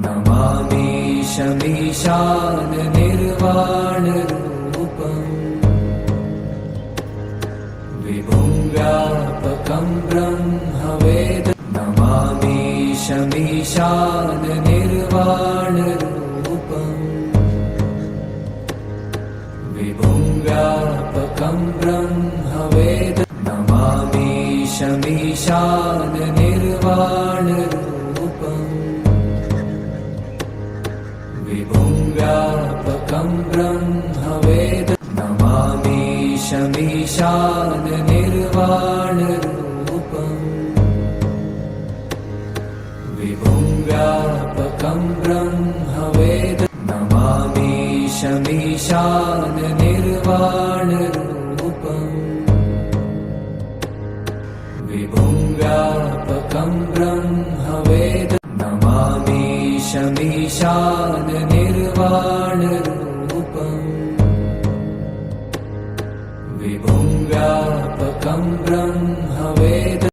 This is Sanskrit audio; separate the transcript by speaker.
Speaker 1: नमामीशमीशान निर्वाणरूपम् विभुं व्यापकं ब्रह्मवेद नमामीशमीशान निर्वाणरूपम् विभुं व्यापकं ब्रह्मवेद नमामीशमीशान निर्वाणरूपम् विभुं व्यापकं ब्रह्मवेद नमामीशमीशान निर्वाणरूपम् विभुं व्यापकं ब्रह्मवेद नमामीशमीशान निर्वाणरूपम् विभुं व्यापकं ब्रह्मवेद नमामीशमीशान निर्वाणरूपम् विभुं व्यापकं ब्रह्मवेद